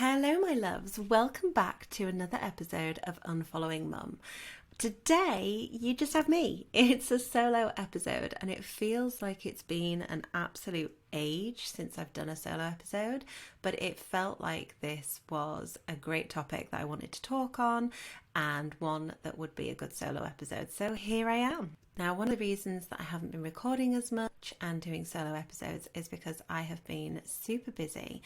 Hello, my loves. Welcome back to another episode of Unfollowing Mum. Today, you just have me. It's a solo episode, and it feels like it's been an absolute age since I've done a solo episode, but it felt like this was a great topic that I wanted to talk on and one that would be a good solo episode. So here I am. Now, one of the reasons that I haven't been recording as much and doing solo episodes is because I have been super busy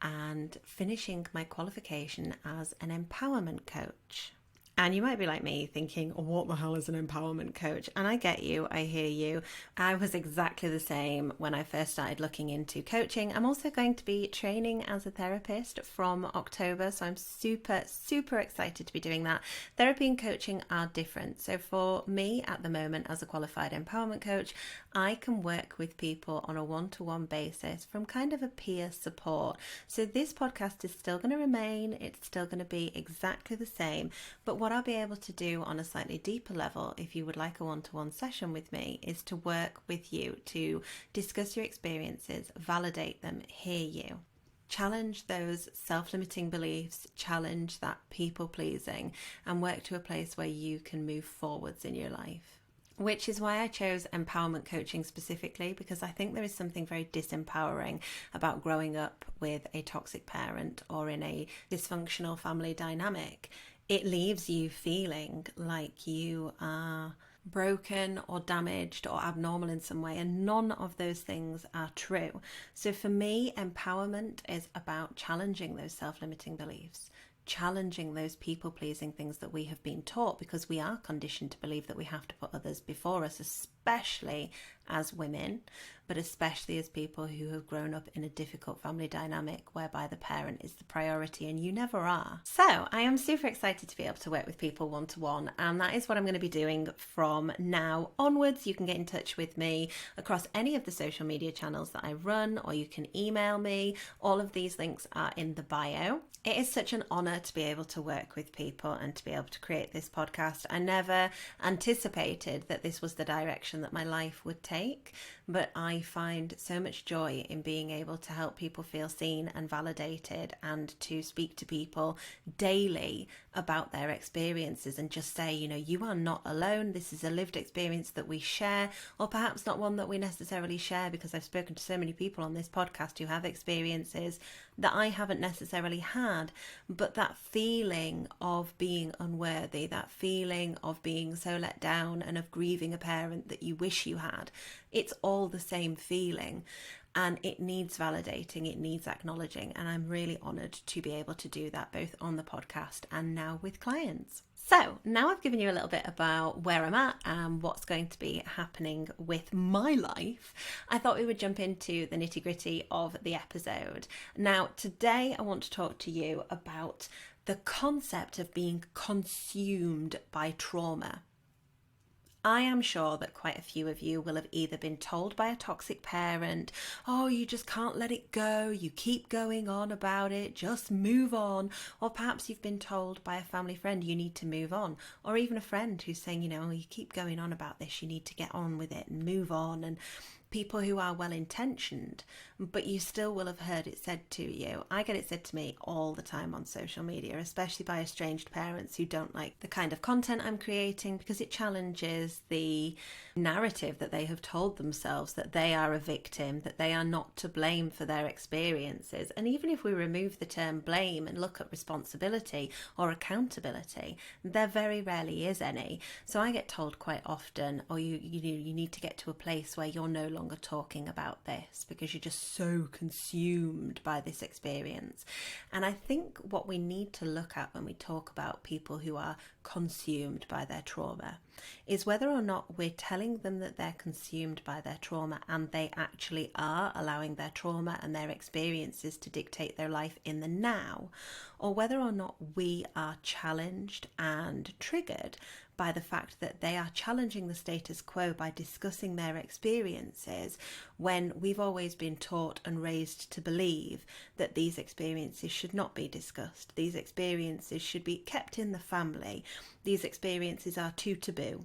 and finishing my qualification as an empowerment coach. And you might be like me thinking, oh, what the hell is an empowerment coach? And I get you, I hear you. I was exactly the same when I first started looking into coaching. I'm also going to be training as a therapist from October. So I'm super, super excited to be doing that. Therapy and coaching are different. So for me at the moment as a qualified empowerment coach, I can work with people on a one-to-one basis from kind of a peer support. So this podcast is still going to remain. It's still going to be exactly the same. But what I'll be able to do on a slightly deeper level, if you would like a one-to-one session with me, is to work with you to discuss your experiences, validate them, hear you. Challenge those self-limiting beliefs, challenge that people-pleasing, and work to a place where you can move forwards in your life. Which is why I chose empowerment coaching specifically, because I think there is something very disempowering about growing up with a toxic parent or in a dysfunctional family dynamic. It leaves you feeling like you are broken or damaged or abnormal in some way, and none of those things are true. So for me, empowerment is about challenging those self-limiting beliefs, challenging those people-pleasing things that we have been taught, because we are conditioned to believe that we have to put others before us, especially as women, but especially as people who have grown up in a difficult family dynamic whereby the parent is the priority and you never are. So I am super excited to be able to work with people one-to-one, and that is what I'm going to be doing from now onwards. You can get in touch with me across any of the social media channels that I run, or you can email me. All of these links are in the bio. It is such an honor to be able to work with people and to be able to create this podcast. I never anticipated that this was the direction that my life would take, but I find so much joy in being able to help people feel seen and validated, and to speak to people daily about their experiences and just say, you know, you are not alone. This is a lived experience that we share, or perhaps not one that we necessarily share, because I've spoken to so many people on this podcast who have experiences that I haven't necessarily had, but that feeling of being unworthy, that feeling of being so let down and of grieving a parent that you wish you had, it's all the same feeling, and it needs validating, it needs acknowledging, and I'm really honoured to be able to do that both on the podcast and now with clients. So now I've given you a little bit about where I'm at and what's going to be happening with my life, I thought we would jump into the nitty-gritty of the episode. Now, today I want to talk to you about the concept of being consumed by trauma. I am sure that quite a few of you will have either been told by a toxic parent, oh, you just can't let it go, you keep going on about it, just move on. Or perhaps you've been told by a family friend you need to move on. Or even a friend who's saying, you know, you keep going on about this, you need to get on with it and move on. And people who are well-intentioned, but you still will have heard it said to you. I get it said to me all the time on social media, especially by estranged parents who don't like the kind of content I'm creating, because it challenges the narrative that they have told themselves, that they are a victim, that they are not to blame for their experiences. And even if we remove the term blame and look at responsibility or accountability, there very rarely is any. So I get told quite often, oh, you need to get to a place where you're no longer talking about this because you're just so consumed by this experience. And I think what we need to look at when we talk about people who are consumed by their trauma is whether or not we're telling them that they're consumed by their trauma and they actually are allowing their trauma and their experiences to dictate their life in the now, or whether or not we are challenged and triggered by the fact that they are challenging the status quo by discussing their experiences, when we've always been taught and raised to believe that these experiences should not be discussed. These experiences should be kept in the family. These experiences are too taboo.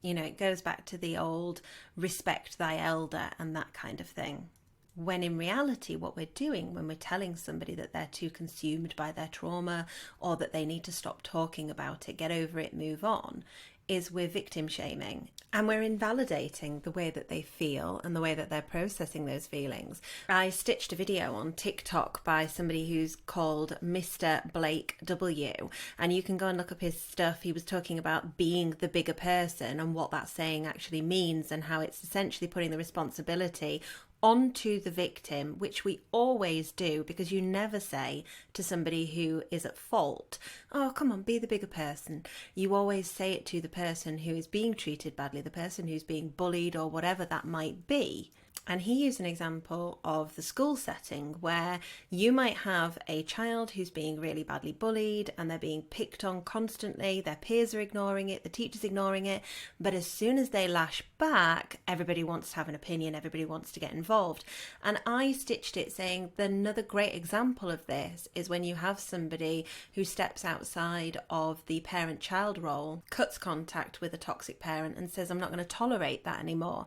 You know, it goes back to the old respect thy elder and that kind of thing. When in reality, what we're doing when we're telling somebody that they're too consumed by their trauma or that they need to stop talking about it, get over it, move on, is we're victim shaming and we're invalidating the way that they feel and the way that they're processing those feelings. I stitched a video on TikTok by somebody who's called Mr. Blake W, and you can go and look up his stuff. He was talking about being the bigger person and what that saying actually means and how it's essentially putting the responsibility onto the victim, which we always do, because you never say to somebody who is at fault, oh, come on, be the bigger person. You always say it to the person who is being treated badly, the person who's being bullied or whatever that might be. And he used an example of the school setting where you might have a child who's being really badly bullied and they're being picked on constantly. Their peers are ignoring it, the teacher's ignoring it. But as soon as they lash back, everybody wants to have an opinion, everybody wants to get involved. And I stitched it saying that another great example of this is when you have somebody who steps outside of the parent-child role, cuts contact with a toxic parent and says, I'm not going to tolerate that anymore.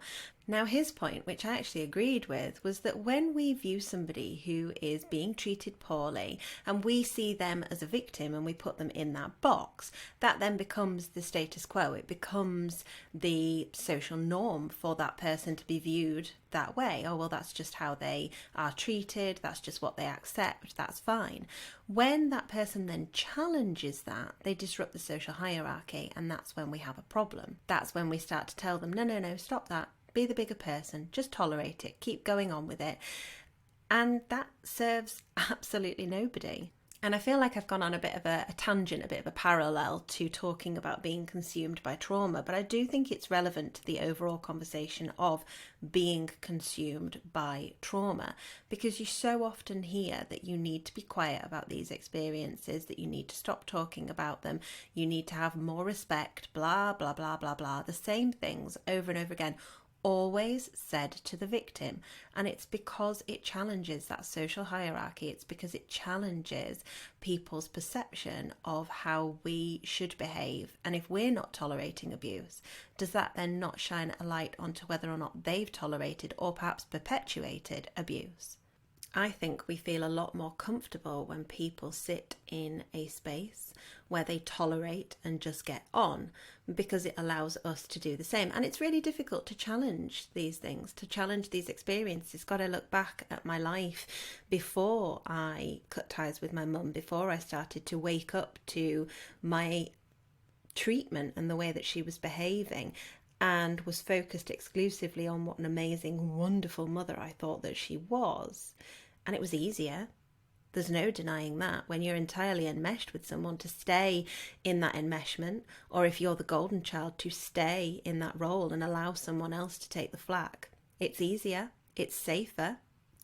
Now, his point, which I actually agreed with, was that when we view somebody who is being treated poorly and we see them as a victim and we put them in that box, that then becomes the status quo. It becomes the social norm for that person to be viewed that way. Oh, well, that's just how they are treated. That's just what they accept. That's fine. When that person then challenges that, they disrupt the social hierarchy, and that's when we have a problem. That's when we start to tell them, no, stop that. Be the bigger person, just tolerate it, keep going on with it. And that serves absolutely nobody. And I feel like I've gone on a bit of a tangent, a bit of a parallel to talking about being consumed by trauma, but I do think it's relevant to the overall conversation of being consumed by trauma, because you so often hear that you need to be quiet about these experiences, that you need to stop talking about them, you need to have more respect, blah, blah, blah, blah, blah, the same things over and over again, always said to the victim. And it's because it challenges that social hierarchy. It's because it challenges people's perception of how we should behave. And if we're not tolerating abuse, does that then not shine a light onto whether or not they've tolerated or perhaps perpetuated abuse? I think we feel a lot more comfortable when people sit in a space where they tolerate and just get on, because it allows us to do the same. And it's really difficult to challenge these things, to challenge these experiences. God, I look back at my life before I cut ties with my mum, before I started to wake up to my treatment and the way that she was behaving, and was focused exclusively on what an amazing, wonderful mother I thought that she was. And it was easier. There's no denying that. When you're entirely enmeshed with someone, to stay in that enmeshment, or if you're the golden child, to stay in that role and allow someone else to take the flak. It's easier. It's safer.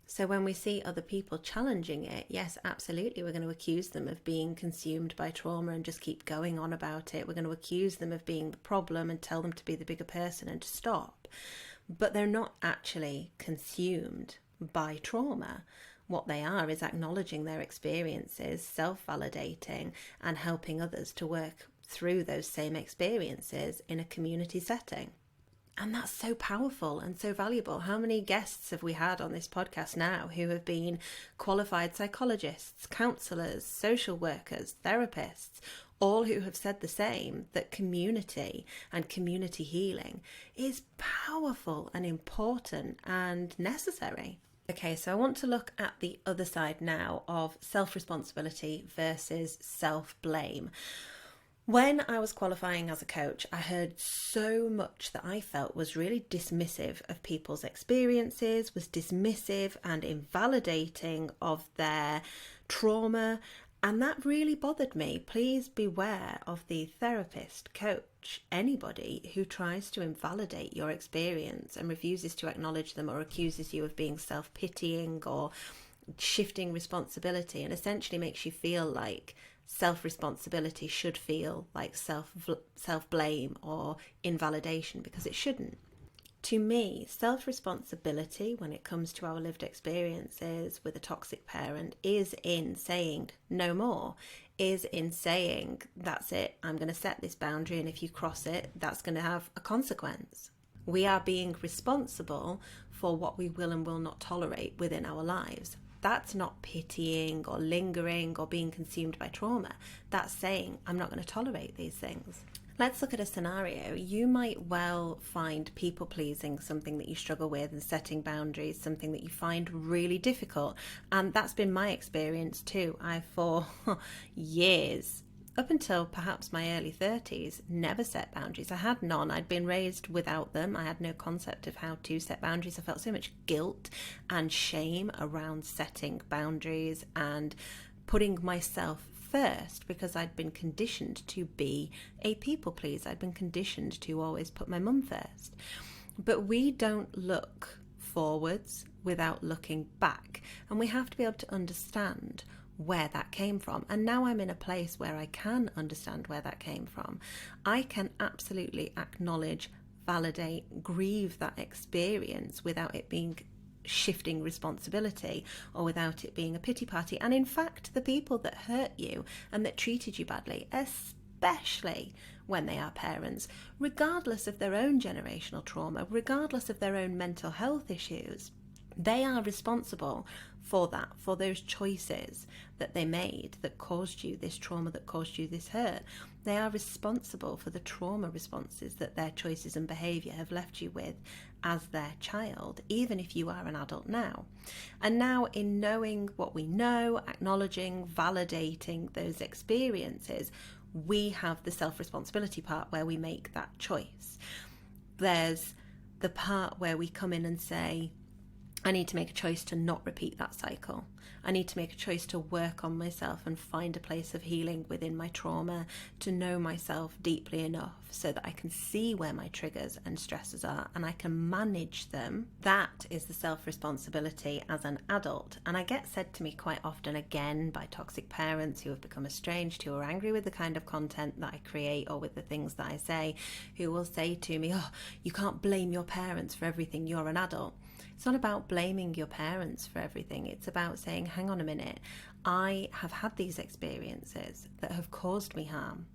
So when we see other people challenging it, yes, absolutely, we're going to accuse them of being consumed by trauma and just keep going on about it. We're going to accuse them of being the problem and tell them to be the bigger person and to stop. But they're not actually consumed by trauma. What they are is acknowledging their experiences, self-validating, and helping others to work through those same experiences in a community setting. And that's so powerful and so valuable. How many guests have we had on this podcast now who have been qualified psychologists, counsellors, social workers, therapists, all who have said the same, that community and community healing is powerful and important and necessary. Okay, so I want to look at the other side now of self-responsibility versus self-blame. When I was qualifying as a coach, I heard so much that I felt was really dismissive of people's experiences, was dismissive and invalidating of their trauma, and that really bothered me. Please beware of the therapist, coach, anybody who tries to invalidate your experience and refuses to acknowledge them or accuses you of being self-pitying or shifting responsibility and essentially makes you feel like self-responsibility should feel like self-blame or invalidation, because it shouldn't. To me, self-responsibility when it comes to our lived experiences with a toxic parent is in saying no more, is in saying that's it, I'm going to set this boundary, and if you cross it, that's going to have a consequence. We are being responsible for what we will and will not tolerate within our lives. That's not pitying or lingering or being consumed by trauma. That's saying, I'm not going to tolerate these things. Let's look at a scenario. You might well find people pleasing something that you struggle with, and setting boundaries something that you find really difficult. And that's been my experience too. I, for years, up until perhaps my early 30s, never set boundaries. I had none. I'd been raised without them. I had no concept of how to set boundaries. I felt so much guilt and shame around setting boundaries and putting myself first, because I'd been conditioned to be a people pleaser. I'd been conditioned to always put my mum first. But we don't look forwards without looking back, and we have to be able to understand where that came from. And now I'm in a place where I can understand where that came from. I can absolutely acknowledge, validate, grieve that experience without it being shifting responsibility or without it being a pity party. And in fact, the people that hurt you and that treated you badly, especially when they are parents, regardless of their own generational trauma, regardless of their own mental health issues, they are responsible for that, for those choices that they made that caused you this trauma, that caused you this hurt. They are responsible for the trauma responses that their choices and behaviour have left you with as their child, even if you are an adult now. And now, in knowing what we know, acknowledging, validating those experiences, we have the self-responsibility part where we make that choice. There's the part where we come in and say, I need to make a choice to not repeat that cycle. I need to make a choice to work on myself and find a place of healing within my trauma, to know myself deeply enough so that I can see where my triggers and stresses are and I can manage them. That is the self-responsibility as an adult. And I get said to me quite often, again, by toxic parents who have become estranged, who are angry with the kind of content that I create or with the things that I say, who will say to me, oh, you can't blame your parents for everything, you're an adult. It's not about blaming your parents for everything. It's about saying, hang on a minute, I have had these experiences that have caused me harm,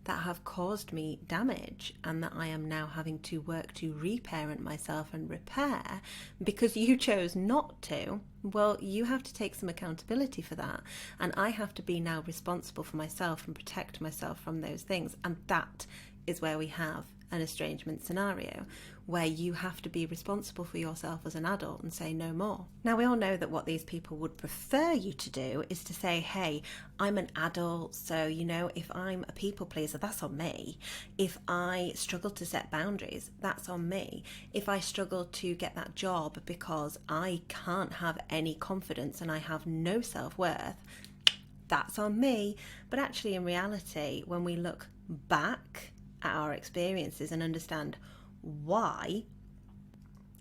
that have caused me damage, and that I am now having to work to reparent myself and repair because you chose not to. Well, you have to take some accountability for that. And I have to be now responsible for myself and protect myself from those things. And that is where we have an estrangement scenario, where you have to be responsible for yourself as an adult and say no more. Now, we all know that what these people would prefer you to do is to say, hey, I'm an adult, so, if I'm a people pleaser, that's on me. If I struggle to set boundaries, that's on me. If I struggle to get that job because I can't have any confidence and I have no self-worth, that's on me. But actually, in reality, when we look back at our experiences and understand why,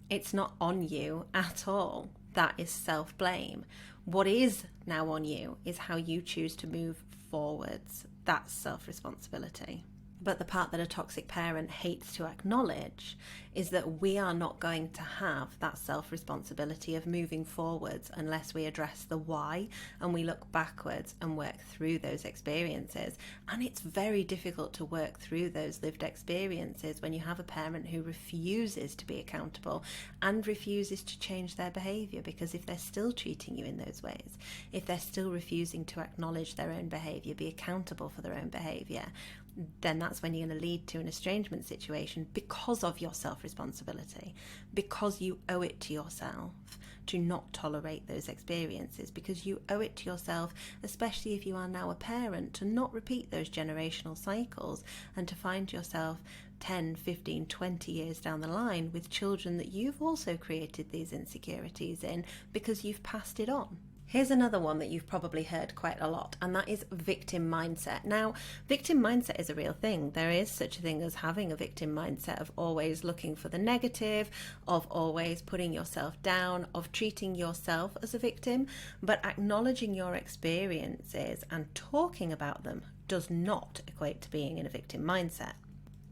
it's not on you at all. That is self-blame. What is now on you is how you choose to move forwards. That's self-responsibility. But the part that a toxic parent hates to acknowledge is that we are not going to have that self-responsibility of moving forwards unless we address the why and we look backwards and work through those experiences. And it's very difficult to work through those lived experiences when you have a parent who refuses to be accountable and refuses to change their behaviour, because if they're still treating you in those ways, if they're still refusing to acknowledge their own behaviour, be accountable for their own behaviour, then that's when you're going to lead to an estrangement situation because of your self-responsibility, because you owe it to yourself to not tolerate those experiences, because you owe it to yourself, especially if you are now a parent, to not repeat those generational cycles and to find yourself 10, 15, 20 years down the line with children that you've also created these insecurities in because you've passed it on. Here's another one that you've probably heard quite a lot, and that is victim mindset. Now, victim mindset is a real thing. There is such a thing as having a victim mindset of always looking for the negative, of always putting yourself down, of treating yourself as a victim, but acknowledging your experiences and talking about them does not equate to being in a victim mindset.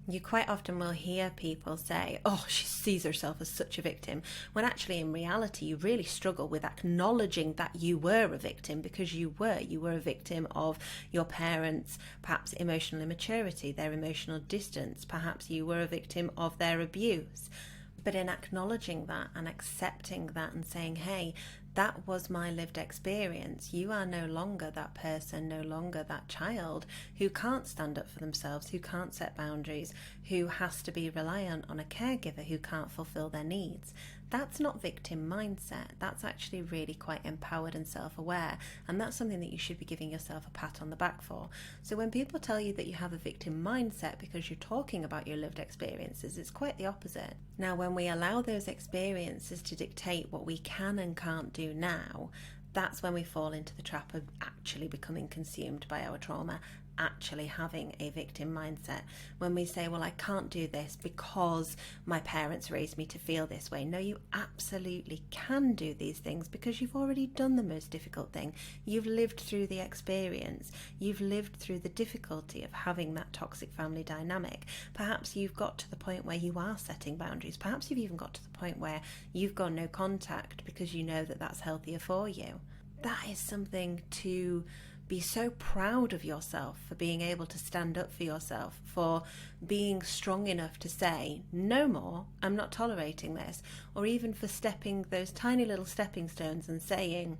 You quite often will hear people say, oh, she sees herself as such a victim, when actually in reality you really struggle with acknowledging that you were a victim, because you were a victim of your parents' perhaps emotional immaturity, their emotional distance, perhaps you were a victim of their abuse. But in acknowledging that and accepting that and saying, hey, that was my lived experience. You are no longer that person, no longer that child who can't stand up for themselves, who can't set boundaries, who has to be reliant on a caregiver who can't fulfill their needs. That's not victim mindset. That's actually really quite empowered and self-aware. And that's something that you should be giving yourself a pat on the back for. So when people tell you that you have a victim mindset because you're talking about your lived experiences, it's quite the opposite. Now, when we allow those experiences to dictate what we can and can't do now, that's when we fall into the trap of actually becoming consumed by our trauma, actually having a victim mindset. When we say, well, I can't do this because my parents raised me to feel this way. No, you absolutely can do these things because you've already done the most difficult thing. You've lived through the experience. You've lived through the difficulty of having that toxic family dynamic. Perhaps you've got to the point where you are setting boundaries. Perhaps you've even got to the point where you've got no contact because you know that that's healthier for you. That is something to be so proud of yourself for being able to stand up for yourself, for being strong enough to say, no more, I'm not tolerating this, or even for stepping those tiny little stepping stones and saying,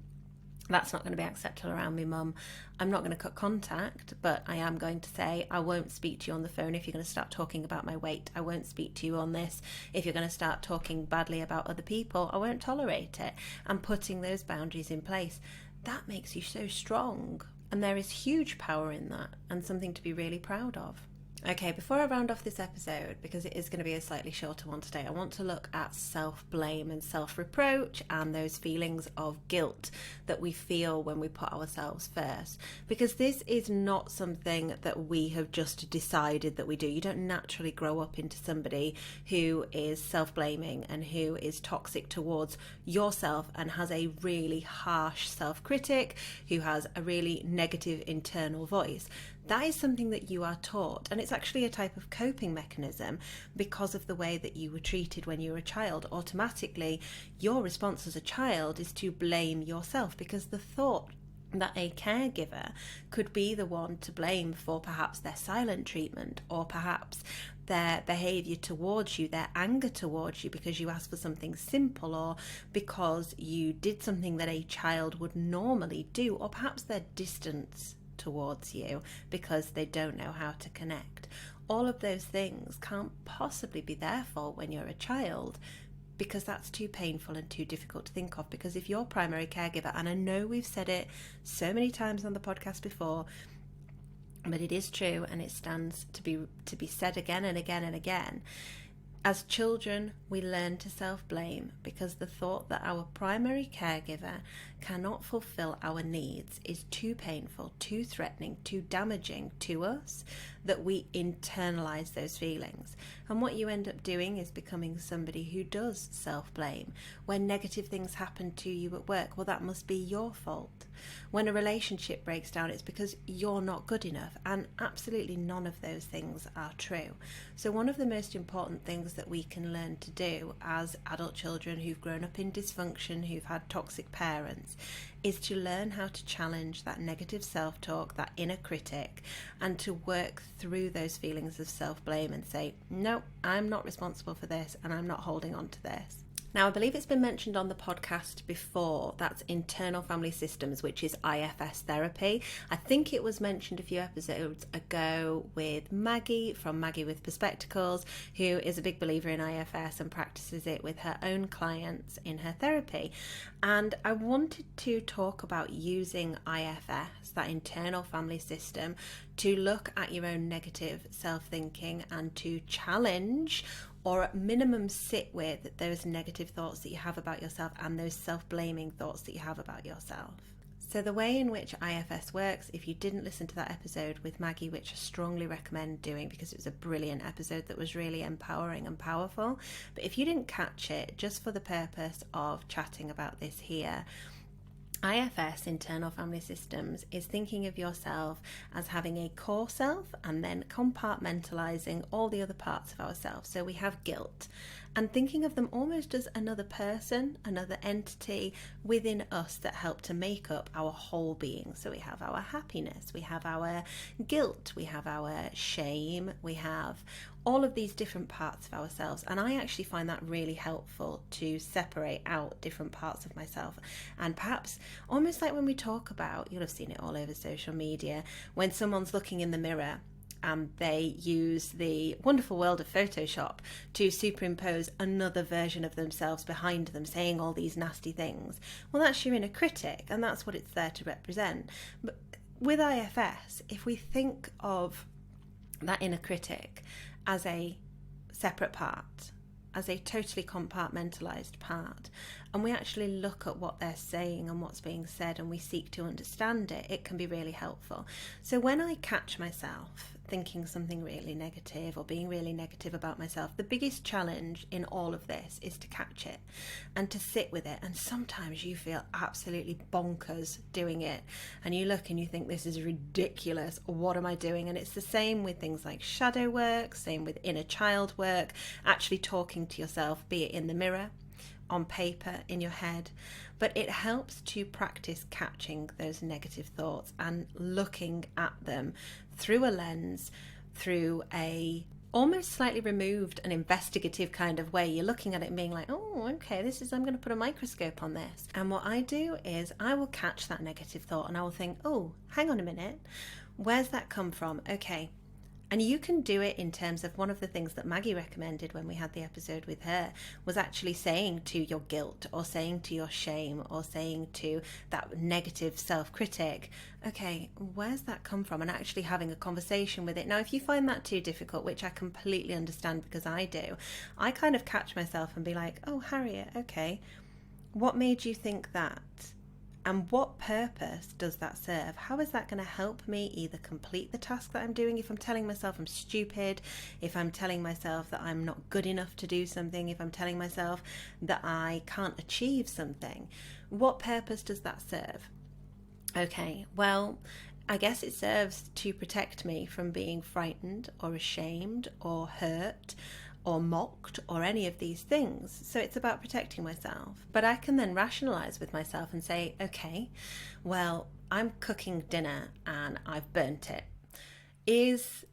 that's not going to be acceptable around me, Mum. I'm not going to cut contact, but I am going to say, I won't speak to you on the phone if you're going to start talking about my weight. I won't speak to you on this if you're going to start talking badly about other people. I won't tolerate it. And putting those boundaries in place, that makes you so strong. And there is huge power in that and something to be really proud of. Okay, before I round off this episode, because it is going to be a slightly shorter one today, I want to look at self-blame and self-reproach and those feelings of guilt that we feel when we put ourselves first. Because this is not something that we have just decided that we do. You don't naturally grow up into somebody who is self-blaming and who is toxic towards yourself and has a really harsh self-critic, who has a really negative internal voice. That is something that you are taught, and it's actually a type of coping mechanism because of the way that you were treated when you were a child. Automatically, your response as a child is to blame yourself, because the thought that a caregiver could be the one to blame for perhaps their silent treatment, or perhaps their behaviour towards you, their anger towards you because you asked for something simple, or because you did something that a child would normally do, or perhaps their distance towards you because they don't know how to connect. All of those things can't possibly be their fault when you're a child, because that's too painful and too difficult to think of. Because if your primary caregiver, and I know we've said it so many times on the podcast before, but it is true and it stands to be said again and again and again. As children, we learn to self-blame because the thought that our primary caregiver cannot fulfill our needs is too painful, too threatening, too damaging to us, that we internalize those feelings. And what you end up doing is becoming somebody who does self-blame. When negative things happen to you at work, well, that must be your fault. When a relationship breaks down, it's because you're not good enough. And absolutely none of those things are true. So one of the most important things that we can learn to do as adult children who've grown up in dysfunction, who've had toxic parents, is to learn how to challenge that negative self-talk, that inner critic, and to work through those feelings of self-blame and say, no, I'm not responsible for this and I'm not holding on to this. Now, I believe it's been mentioned on the podcast before, that's internal family systems, which is IFS therapy. I think it was mentioned a few episodes ago with Maggie from Maggie with Perspectacles, who is a big believer in IFS and practices it with her own clients in her therapy. And I wanted to talk about using IFS, that internal family system, to look at your own negative self-thinking and to challenge, or at minimum sit with, those negative thoughts that you have about yourself and those self-blaming thoughts that you have about yourself. So the way in which IFS works, if you didn't listen to that episode with Maggie, which I strongly recommend doing because it was a brilliant episode that was really empowering and powerful, but if you didn't catch it, just for the purpose of chatting about this here, IFS, internal family systems, is thinking of yourself as having a core self and then compartmentalizing all the other parts of ourselves. So we have guilt, and thinking of them almost as another person, another entity within us that help to make up our whole being. So we have our happiness, we have our guilt, we have our shame, we have all of these different parts of ourselves. And I actually find that really helpful to separate out different parts of myself. And perhaps almost like when we talk about, you'll have seen it all over social media, when someone's looking in the mirror and they use the wonderful world of Photoshop to superimpose another version of themselves behind them, saying all these nasty things. Well, that's your inner critic, and that's what it's there to represent. But with IFS, if we think of that inner critic as a separate part, as a totally compartmentalized part, and we actually look at what they're saying and what's being said, and we seek to understand it, it can be really helpful. So when I catch myself thinking something really negative or being really negative about myself, the biggest challenge in all of this is to catch it and to sit with it. And sometimes you feel absolutely bonkers doing it, and you look and you think, this is ridiculous, what am I doing? And it's the same with things like shadow work, same with inner child work, actually talking to yourself, be it in the mirror, on paper, in your head. But it helps to practice catching those negative thoughts and looking at them through a lens, through a almost slightly removed and investigative kind of way. You're looking at it and being like, oh, okay, I'm going to put a microscope on this. And what I do is I will catch that negative thought and I will think, oh, hang on a minute, where's that come from? Okay. And you can do it in terms of one of the things that Maggie recommended when we had the episode with her was actually saying to your guilt or saying to your shame or saying to that negative self-critic, okay, where's that come from? And actually having a conversation with it. Now, if you find that too difficult, which I completely understand because I do, I kind of catch myself and be like, oh, Harriet, okay, what made you think that? And what purpose does that serve? How is that going to help me either complete the task that I'm doing? If I'm telling myself I'm stupid, if I'm telling myself that I'm not good enough to do something, if I'm telling myself that I can't achieve something, what purpose does that serve? Okay, well, I guess it serves to protect me from being frightened or ashamed or hurt or mocked or any of these things. So it's about protecting myself. But I can then rationalize with myself and say, okay, well, I'm cooking dinner and I've burnt it. Is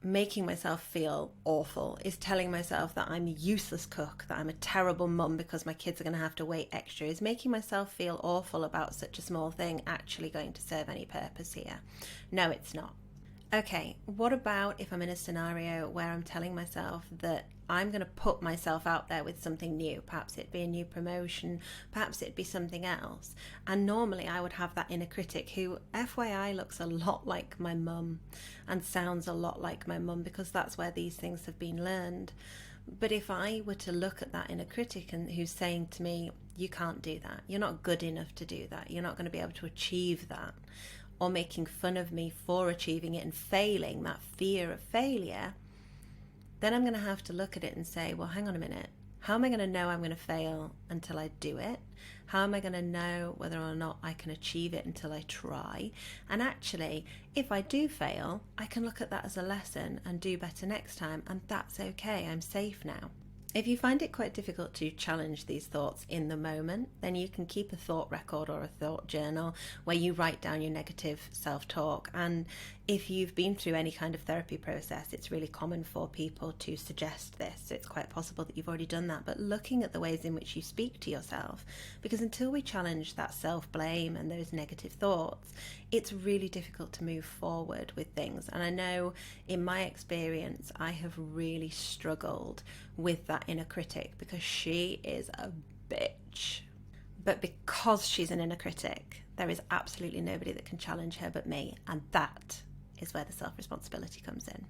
making myself feel awful, is telling myself that I'm a useless cook, that I'm a terrible mum because my kids are going to have to wait extra, is making myself feel awful about such a small thing actually going to serve any purpose here? No, it's not. Okay, what about if I'm in a scenario where I'm telling myself that I'm going to put myself out there with something new? Perhaps it'd be a new promotion, perhaps it'd be something else. And normally I would have that inner critic who, FYI, looks a lot like my mum and sounds a lot like my mum because that's where these things have been learned. But if I were to look at that inner critic and who's saying to me, you can't do that, you're not good enough to do that, you're not going to be able to achieve that, or making fun of me for achieving it and failing, that fear of failure, then I'm going to have to look at it and say, well, hang on a minute. How am I going to know I'm going to fail until I do it? How am I going to know whether or not I can achieve it until I try? And actually, if I do fail, I can look at that as a lesson and do better next time. And that's okay. I'm safe now. If you find it quite difficult to challenge these thoughts in the moment, then you can keep a thought record or a thought journal where you write down your negative self-talk. And if you've been through any kind of therapy process, it's really common for people to suggest this. So it's quite possible that you've already done that. But looking at the ways in which you speak to yourself, because until we challenge that self-blame and those negative thoughts, it's really difficult to move forward with things. And I know in my experience, I have really struggled with that inner critic because she is a bitch. But because she's an inner critic, there is absolutely nobody that can challenge her but me. And that is where the self-responsibility comes in.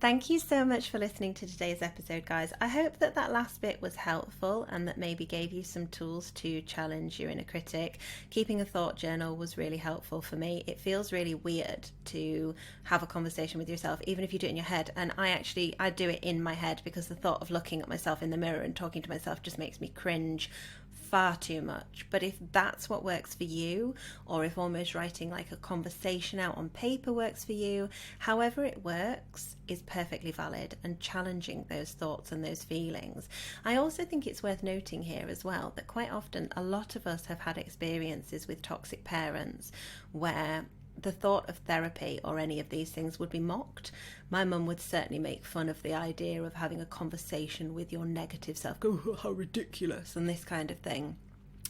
Thank you so much for listening to today's episode, guys. I hope that last bit was helpful and that maybe gave you some tools to challenge your inner critic. Keeping a thought journal was really helpful for me. It feels really weird to have a conversation with yourself, even if you do it in your head. And I do it in my head because the thought of looking at myself in the mirror and talking to myself just makes me cringe far too much. But if that's what works for you, or if almost writing like a conversation out on paper works for you, however it works is perfectly valid, and challenging those thoughts and those feelings. I also think it's worth noting here as well that quite often a lot of us have had experiences with toxic parents where the thought of therapy or any of these things would be mocked. My mum would certainly make fun of the idea of having a conversation with your negative self, go, oh, how ridiculous, and this kind of thing,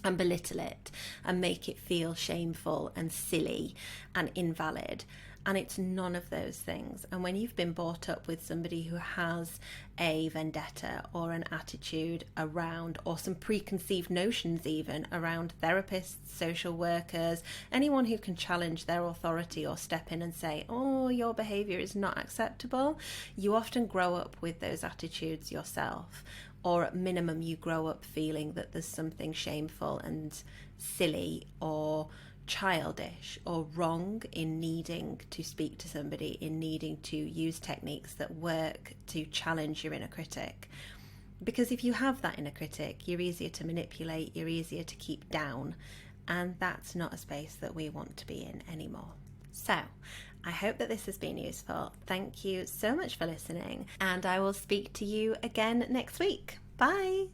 and belittle it and make it feel shameful and silly and invalid. And it's none of those things. And when you've been brought up with somebody who has a vendetta or an attitude around, or some preconceived notions even around therapists, social workers, anyone who can challenge their authority or step in and say, oh, your behaviour is not acceptable, you often grow up with those attitudes yourself. Or at minimum, you grow up feeling that there's something shameful and silly or childish or wrong in needing to speak to somebody, in needing to use techniques that work to challenge your inner critic. Because if you have that inner critic, you're easier to manipulate, you're easier to keep down, and that's not a space that we want to be in anymore. So, I hope that this has been useful. Thank you so much for listening, and I will speak to you again next week. Bye!